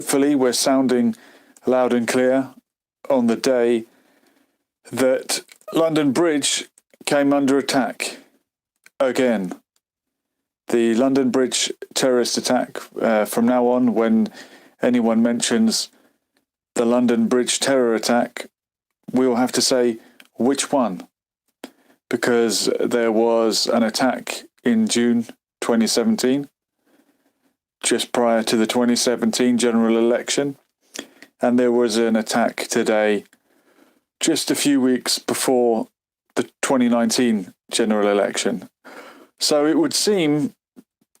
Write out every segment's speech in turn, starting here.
hopefully we're sounding loud and clear on the day that London Bridge came under attack again. The London Bridge terrorist attack, from now on, when anyone mentions the London Bridge terror attack, we'll have to say which one, because there was an attack in June 2017, just prior to the 2017 general election, and there was an attack today, just a few weeks before the 2019 general election. So it would seem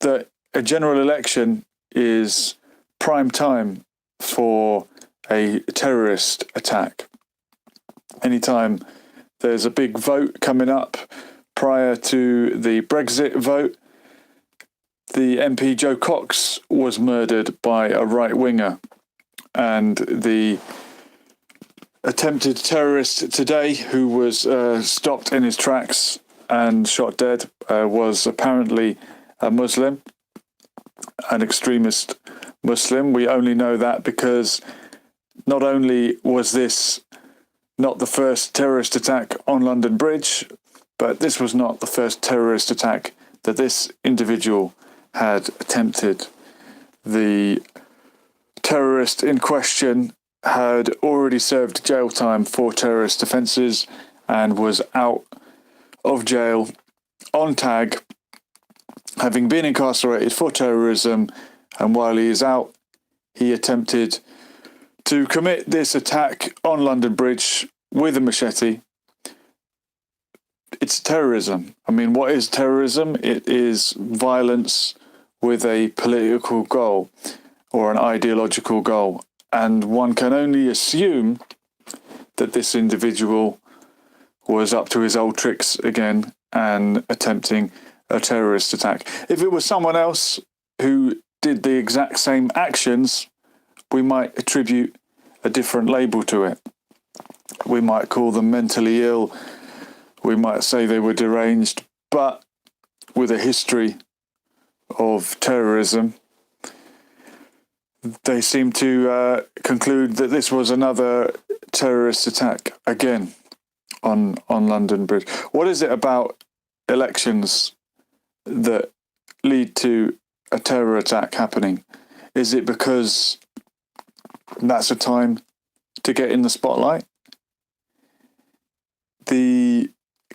that a general election is prime time for a terrorist attack. Anytime there's a big vote coming up prior to the Brexit vote, the MP Joe Cox was murdered by a right-winger, and the attempted terrorist today, who was stopped in his tracks and shot dead, was apparently a Muslim, an extremist Muslim. We only know that because not only was this not the first terrorist attack on London Bridge, but this was not the first terrorist attack that this individual had attempted. The terrorist in question had already served jail time for terrorist offences and was out of jail on tag, having been incarcerated for terrorism, and while he is out, he attempted to commit this attack on London Bridge with a machete. It's terrorism. I mean, what is terrorism? It is violence with a political goal or an ideological goal. And one can only assume that this individual was up to his old tricks again and attempting a terrorist attack. If it was someone else who did the exact same actions, we might attribute a different label to it. We might call them mentally ill. We might say they were deranged. But with a history of terrorism, they seem to conclude that this was another terrorist attack again on London Bridge. What is it about elections that lead to a terror attack happening? Is it because that's a time to get in the spotlight? The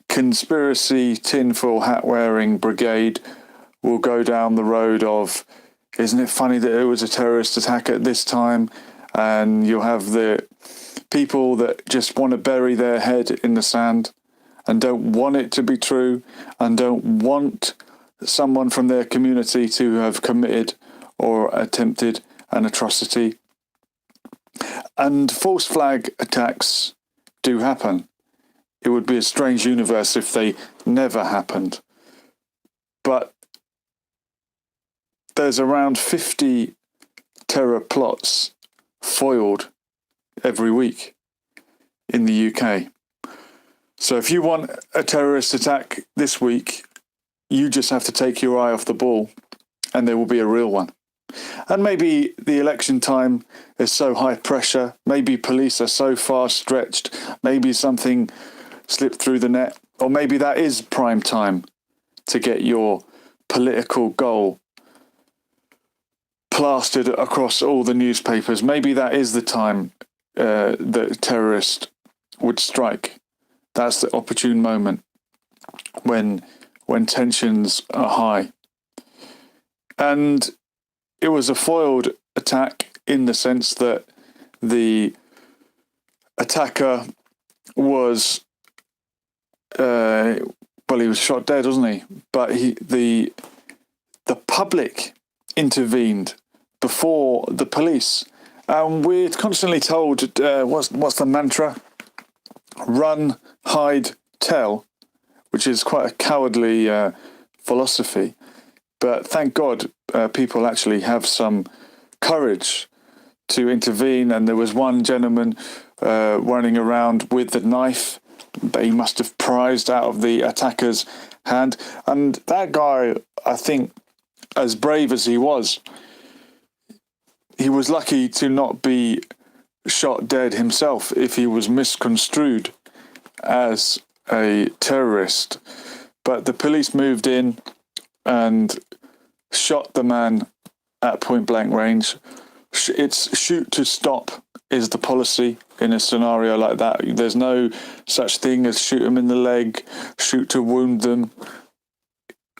conspiracy tinfoil hat wearing brigade will go down the road of, isn't it funny that it was a terrorist attack at this time? And you'll have the people that just want to bury their head in the sand and don't want it to be true and don't want someone from their community to have committed or attempted an atrocity. And false flag attacks do happen. It would be a strange universe if they never happened. But there's around 50 terror plots foiled every week in the UK. So if you want a terrorist attack this week, you just have to take your eye off the ball and there will be a real one. And maybe the election time is so high pressure, maybe police are so far stretched, maybe something slipped through the net, or maybe that is prime time to get your political goal plastered across all the newspapers. Maybe that is the time that terrorists would strike. That's the opportune moment when tensions are high. And it was a foiled attack in the sense that the attacker was, he was shot dead, wasn't he? But the public intervened before the police. We're constantly told, what's the mantra? Run, hide, tell, which is quite a cowardly philosophy. But thank God people actually have some courage to intervene. And there was one gentleman running around with the knife that he must have prized out of the attacker's hand. And that guy, I think, as brave as he was, he was lucky to not be shot dead himself if he was misconstrued as a terrorist. But the police moved in and shot the man at point blank range. It's shoot to stop is the policy in a scenario like that. There's no such thing as shoot them in the leg, shoot to wound them.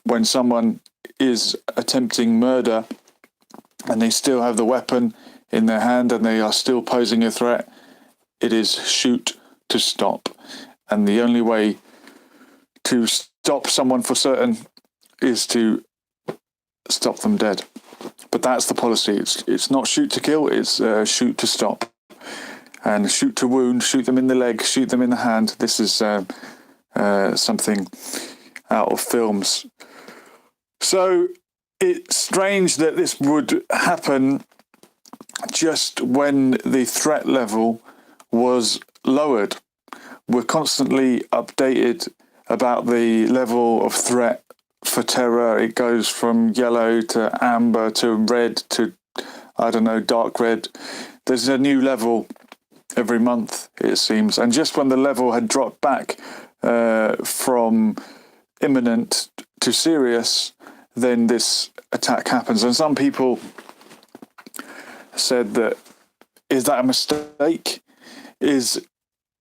When someone is attempting murder and they still have the weapon in their hand and they are still posing a threat, it is shoot to stop. And the only way to stop someone for certain is to stop them dead. But that's the policy. It's not shoot to kill, it's shoot to stop. And shoot to wound, shoot them in the leg, shoot them in the hand. This is something out of films. So it's strange that this would happen just when the threat level was lowered. We're constantly updated about the level of threat for terror. It goes from yellow to amber to red to, dark red. There's a new level every month, it seems. And just when the level had dropped back from imminent to serious, then this attack happens. And some people said that, is that a mistake? Is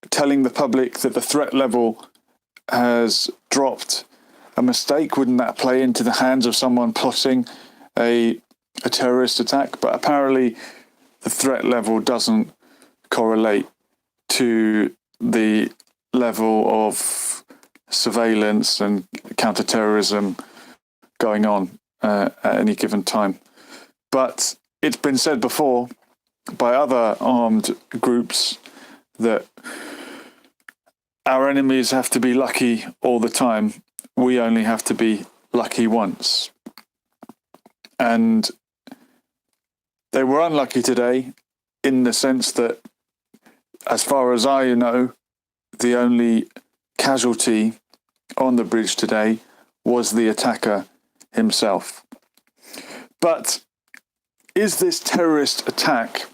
telling the public that the threat level has dropped a mistake? Wouldn't that play into the hands of someone plotting a terrorist attack? But apparently the threat level doesn't correlate to the level of surveillance and counterterrorism going on at any given time. But it's been said before by other armed groups that our enemies have to be lucky all the time. We only have to be lucky once. And they were unlucky today in the sense that, as far as I know, the only casualty on the bridge today was the attacker himself. But is this terrorist attack,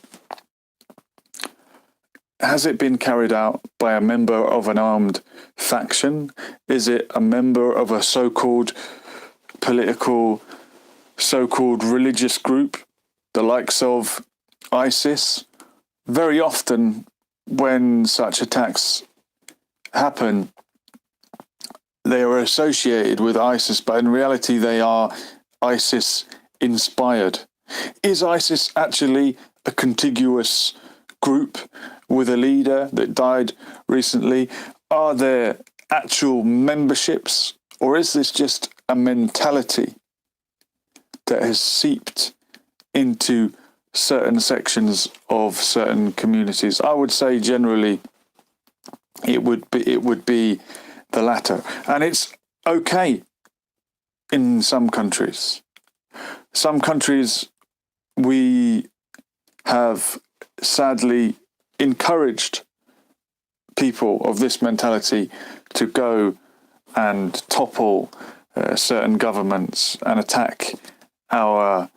has it been carried out by a member of an armed faction? Is it a member of a so-called political, so-called religious group, the likes of ISIS? Very often when such attacks happen, they are associated with ISIS, but in reality they are ISIS inspired. Is ISIS actually a contiguous group with a leader that died recently? Are there actual memberships, or is this just a mentality that has seeped into certain sections of certain communities? I would say generally it would be the latter. And it's okay in some countries. Some countries we have sadly encouraged people of this mentality to go and topple certain governments and attack our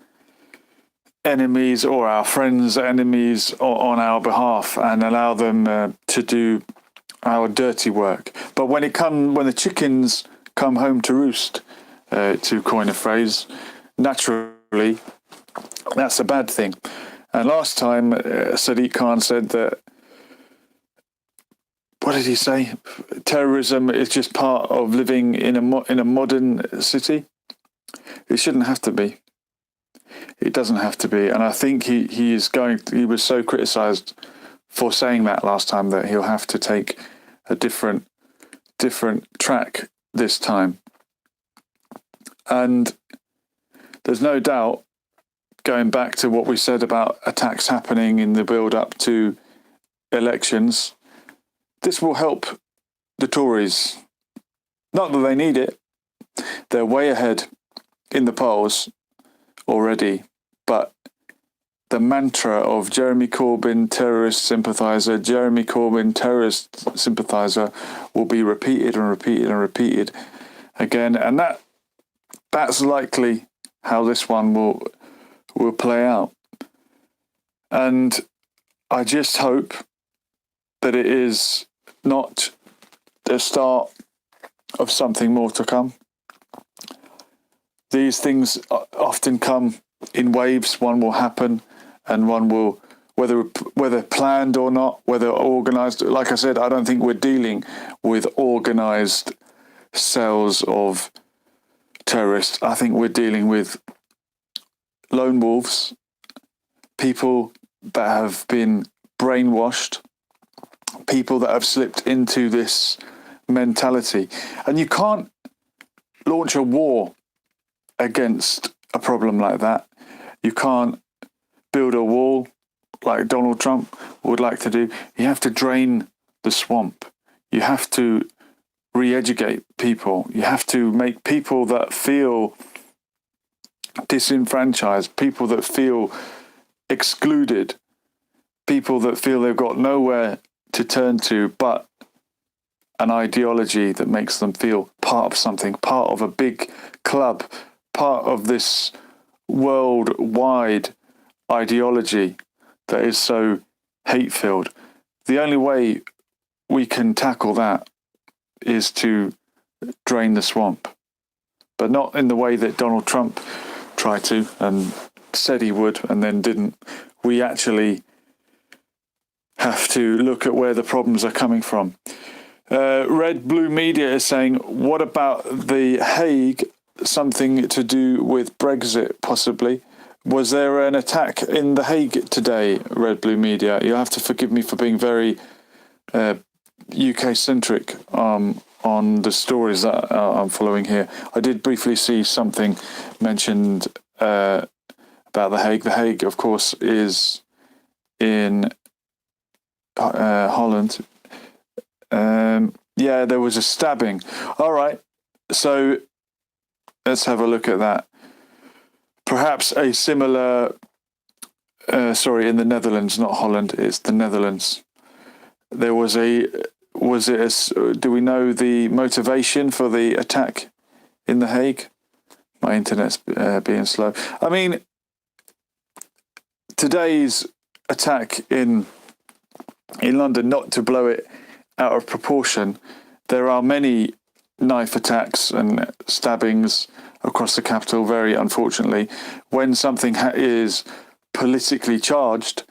enemies or our friends' enemies on our behalf and allow them to do our dirty work. But when the chickens come home to roost, to coin a phrase, naturally, that's a bad thing. And last time, Sadiq Khan said that, what did he say? Terrorism is just part of living in a modern city. It shouldn't have to be. It doesn't have to be. And I think he was so criticised for saying that last time that he'll have to take a different track this time. And there's no doubt, going back to what we said about attacks happening in the build-up to elections, this will help the Tories. Not that they need it. They're way ahead in the polls already. But the mantra of Jeremy Corbyn, terrorist sympathiser, Jeremy Corbyn, terrorist sympathiser, will be repeated and repeated and repeated again. And that's likely how this one will play out. And I just hope that it is not the start of something more to come. These things often come in waves. One will happen, and one will, whether planned or not, whether organised. Like I said, I don't think we're dealing with organised cells of terrorists. I think we're dealing with lone wolves, people that have been brainwashed, people that have slipped into this mentality. And you can't launch a war against a problem like that. You can't build a wall like Donald Trump would like to do. You have to drain the swamp. You have to re-educate people. You have to make people that feel disenfranchised, people that feel excluded, people that feel they've got nowhere to turn to but an ideology that makes them feel part of something, part of a big club, part of this worldwide ideology that is so hate-filled. The only way we can tackle that is to drain the swamp, but not in the way that Donald Trump tried to and said he would and then didn't. We actually have to look at where the problems are coming from. Red Blue Media is saying, what about The Hague? Something to do with Brexit, possibly. Was there an attack in The Hague today, Red Blue Media? You'll have to forgive me for being very UK-centric on the stories that I'm following here. I did briefly see something mentioned about The Hague. The Hague, of course, is in Holland. Yeah, there was a stabbing. All right, so let's have a look at that. Perhaps a similar, in the Netherlands, not Holland, it's the Netherlands. There was do we know the motivation for the attack in The Hague? My internet's being slow. I mean, today's attack in London, not to blow it out of proportion, there are many knife attacks and stabbings across the capital, very unfortunately. When something is politically charged,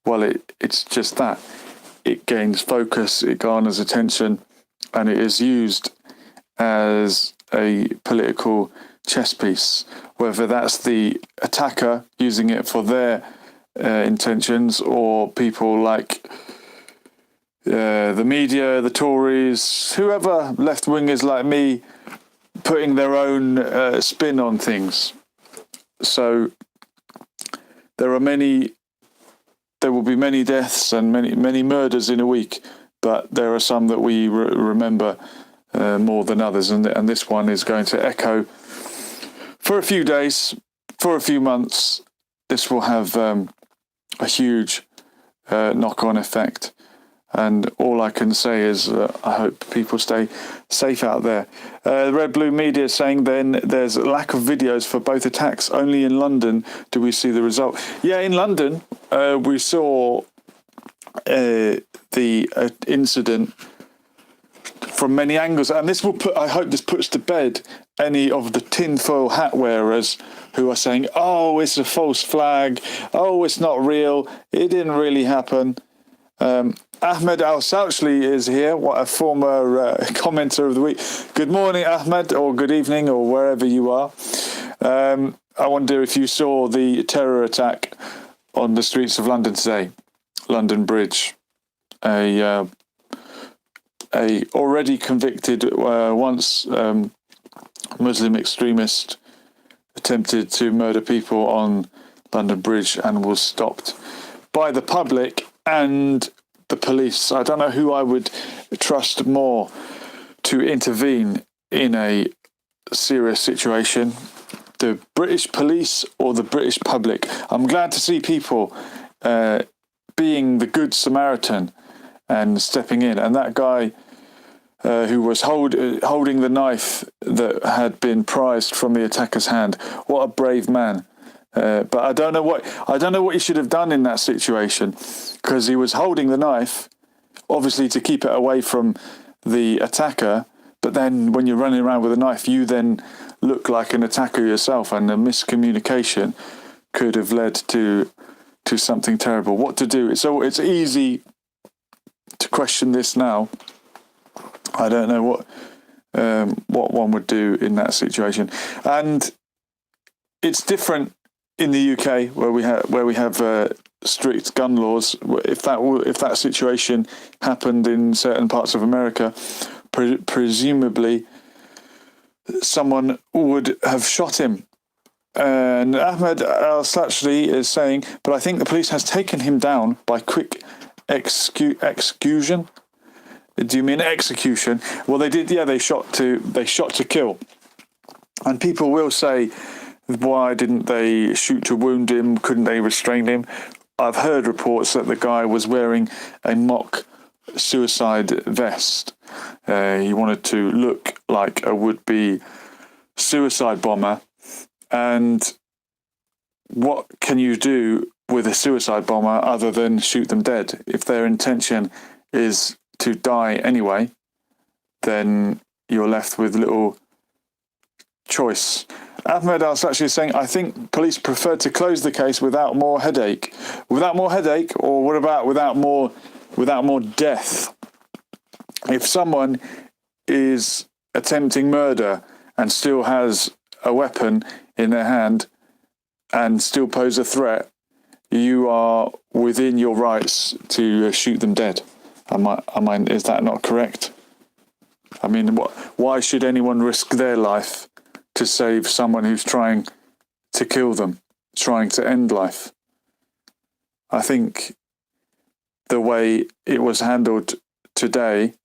well, it's just that. It gains focus, it garners attention, and it is used as a political chess piece, whether that's the attacker using it for their intentions or people like the media, the Tories, whoever, left-wingers like me, putting their own spin on things. So there will be many deaths and many murders in a week, but there are some that we remember more than others, and this one is going to echo for a few days, for a few months. This will have a huge knock-on effect. And all I can say is I hope people stay safe out there. Red Blue Media is saying then there's a lack of videos for both attacks. Only in London do we see the result. Yeah, in London we saw the incident from many angles. And this will I hope this puts to bed any of the tinfoil hat wearers who are saying, oh, it's a false flag. Oh, it's not real. It didn't really happen. Ahmed Al-Sauchli is here, what a former commenter of the week. Good morning, Ahmed, or good evening, or wherever you are. I wonder if you saw the terror attack on the streets of London today, London Bridge. A already convicted, once Muslim extremist attempted to murder people on London Bridge and was stopped by the public and the police. I don't know who I would trust more to intervene in a serious situation, the British police or the British public. I'm glad to see people being the good Samaritan and stepping in. And that guy who was holding the knife that had been prized from the attacker's hand, what a brave man. But I don't know what he should have done in that situation, because he was holding the knife, obviously to keep it away from the attacker. But then when you're running around with a knife, you then look like an attacker yourself, and the miscommunication could have led to something terrible. What to do? So it's easy to question this now. I don't know what one would do in that situation, and it's different in the UK where we have strict gun laws. If that situation happened in certain parts of America, presumably someone would have shot him. And Ahmed al-Sachli is saying, but I think the police has taken him down by quick execution. Do you mean execution? Well, they did. Yeah, they shot to kill. And people will say, why didn't they shoot to wound him? Couldn't they restrain him? I've heard reports that the guy was wearing a mock suicide vest. He wanted to look like a would-be suicide bomber. And what can you do with a suicide bomber other than shoot them dead? If their intention is to die anyway, then you're left with little choice. Ahmed al-Sachli is saying, I think police prefer to close the case without more headache. Without more headache, or what about without more death? If someone is attempting murder and still has a weapon in their hand and still pose a threat, you are within your rights to shoot them dead. Is that not correct? I mean, why should anyone risk their life to save someone who's trying to kill them, trying to end life? I think the way it was handled today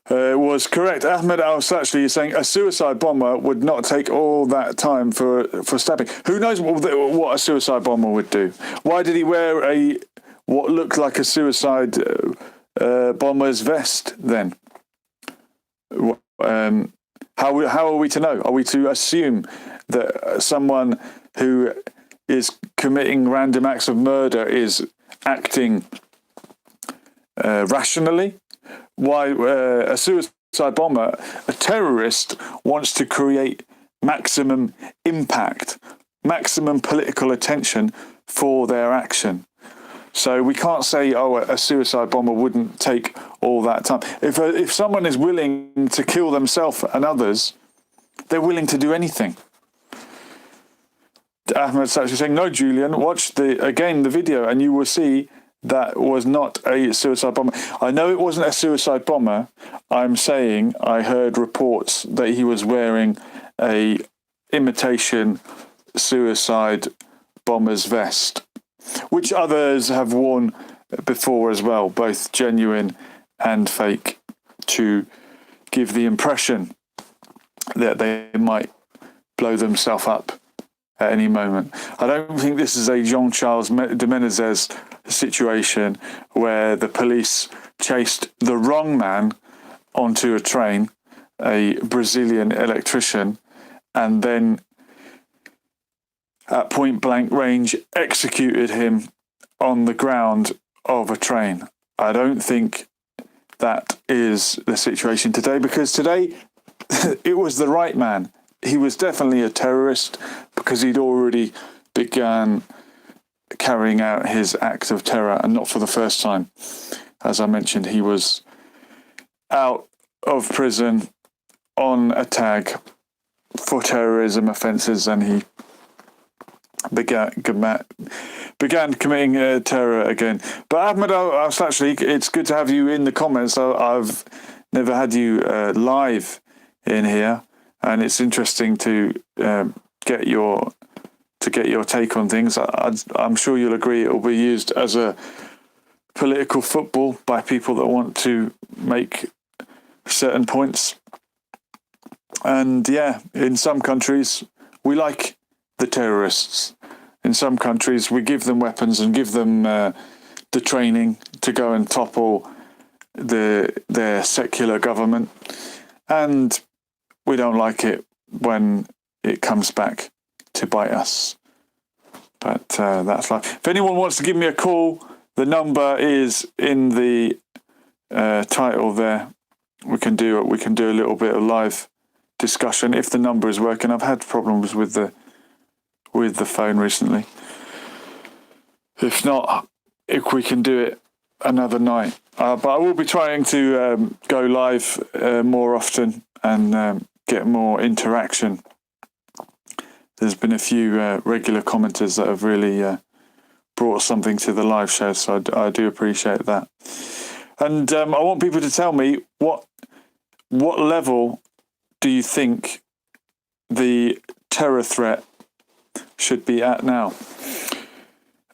was correct. Ahmed al-Sachli is saying a suicide bomber would not take all that time for stabbing. Who knows what a suicide bomber would do? Why did he wear what looked like a suicide bomber's vest then? How are we to know? Are we to assume that someone who is committing random acts of murder is acting rationally? Why a suicide bomber, a terrorist, wants to create maximum impact, maximum political attention for their action. So we can't say, a suicide bomber wouldn't take all that time. If someone is willing to kill themselves and others, they're willing to do anything. Ahmed Sachli saying, no, Julian, watch the video and you will see that was not a suicide bomber. I know it wasn't a suicide bomber. I'm saying I heard reports that he was wearing a imitation suicide bomber's vest, which others have worn before as well, both genuine and fake, to give the impression that they might blow themselves up at any moment. I don't think this is a Jean-Charles de Menezes situation where the police chased the wrong man onto a train, a Brazilian electrician, and then at point blank range executed him on the ground of a train. I don't think that is the situation today, because today it was the right man. He was definitely a terrorist because he'd already began carrying out his act of terror, and not for the first time. As I mentioned, he was out of prison on a tag for terrorism offences, and he began committing terror again. But Ahmed al-Sachli, it's good to have you in the comments. I've never had you live in here, and it's interesting to get your take on things. I'm sure you'll agree it will be used as a political football by people that want to make certain points. And yeah, in some countries we like the terrorists. In some countries we give them weapons and give them the training to go and topple their secular government. And we don't like it when it comes back to bite us. But that's life. If anyone wants to give me a call, the number is in the title there. We can do a little bit of live discussion if the number is working. I've had problems with the phone recently. If not, if we can do it another night. But I will be trying to go live more often and get more interaction. There's been a few regular commenters that have really brought something to the live show, so I do appreciate that. And I want people to tell me what level do you think the terror threat should be at now?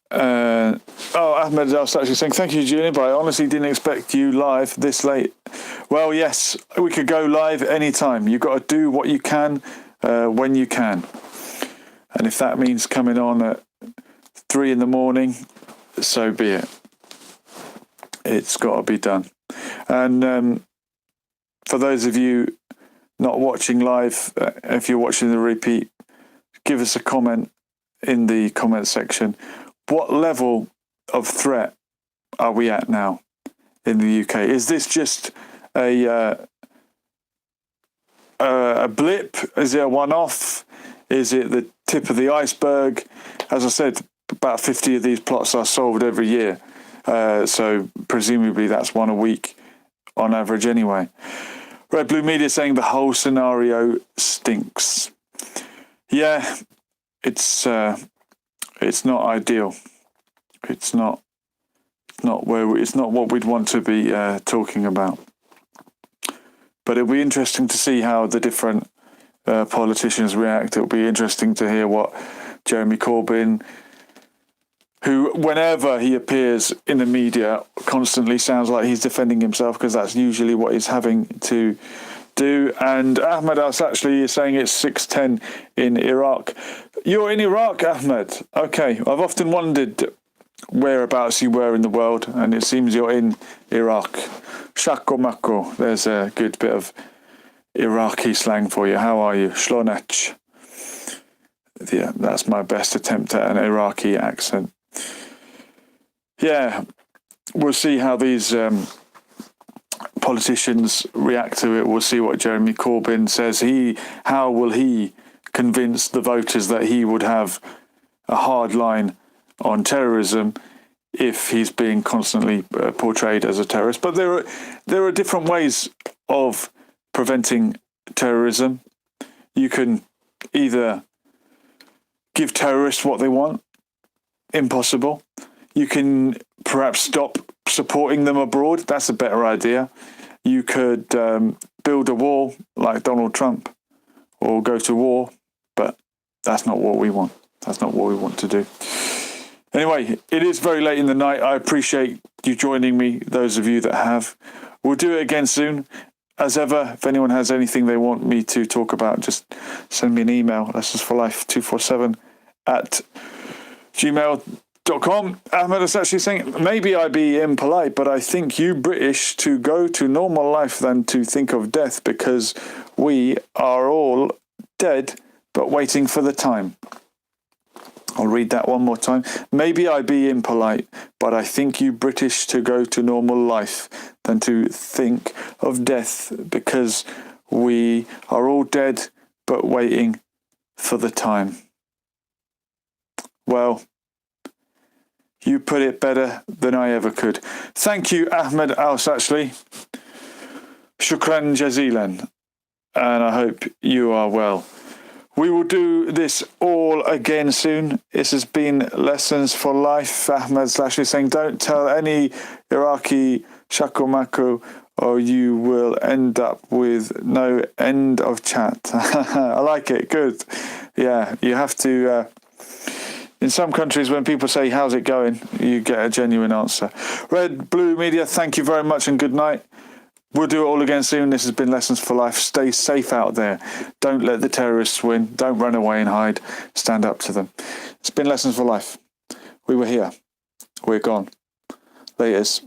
Ahmed was actually saying, thank you, Julian, but I honestly didn't expect you live this late. Well, yes, we could go live anytime. You've got to do what you can when you can. And if that means coming on at 3 a.m, so be it. It's got to be done. And for those of you not watching live, if you're watching the repeat, give us a comment in the comment section. What level of threat are we at now in the UK? Is this just a blip? Is it a one-off? Is it the tip of the iceberg? As I said, about 50 of these plots are solved every year. So presumably that's one a week on average anyway. Red Blue Media saying the whole scenario stinks. Yeah, it's not ideal. It's not what we'd want to be talking about. But it'll be interesting to see how the different politicians react. It'll be interesting to hear what Jeremy Corbyn, who, whenever he appears in the media, constantly sounds like he's defending himself, because that's usually what he's having to do. And Ahmed actually is saying it's 6:10 in Iraq. You're in Iraq, Ahmed? Okay, I've often wondered whereabouts you were in the world, and it seems you're in Iraq. Shako Mako, there's a good bit of Iraqi slang for you. How are you? Shlonach. Yeah, that's my best attempt at an Iraqi accent. Yeah, we'll see how these politicians react to it. We'll see what Jeremy Corbyn says. How will he convince the voters that he would have a hard line on terrorism if he's being constantly portrayed as a terrorist? But there are different ways of preventing terrorism. You can either give terrorists what they want. Impossible. You can perhaps stop supporting them abroad. That's a better idea. You could build a wall like Donald Trump, or go to war, but that's not what we want. That's not what we want to do. Anyway, it is very late in the night. I appreciate you joining me, those of you that have. We'll do it again soon. As ever, if anyone has anything they want me to talk about, just send me an email, lessonsforlife247@gmail.com. Ahmed is actually saying, maybe I be impolite, but I think you British to go to normal life than to think of death, because we are all dead but waiting for the time. I'll read that one more time. Maybe I be impolite, but I think you British to go to normal life than to think of death, because we are all dead but waiting for the time. Well, you put it better than I ever could. Thank you, Ahmed Al-Sachli. Shukran jazilan. And I hope you are well. We will do this all again soon. This has been Lessons for Life. Ahmed Slashley saying, don't tell any Iraqi shakumaku or you will end up with no end of chat. I like it. Good. Yeah, you have to... in some countries, when people say, how's it going, you get a genuine answer. Red Blue Media, thank you very much and good night. We'll do it all again soon. This has been Lessons for Life. Stay safe out there. Don't let the terrorists win. Don't run away and hide. Stand up to them. It's been Lessons for Life. We were here. We're gone. Laters.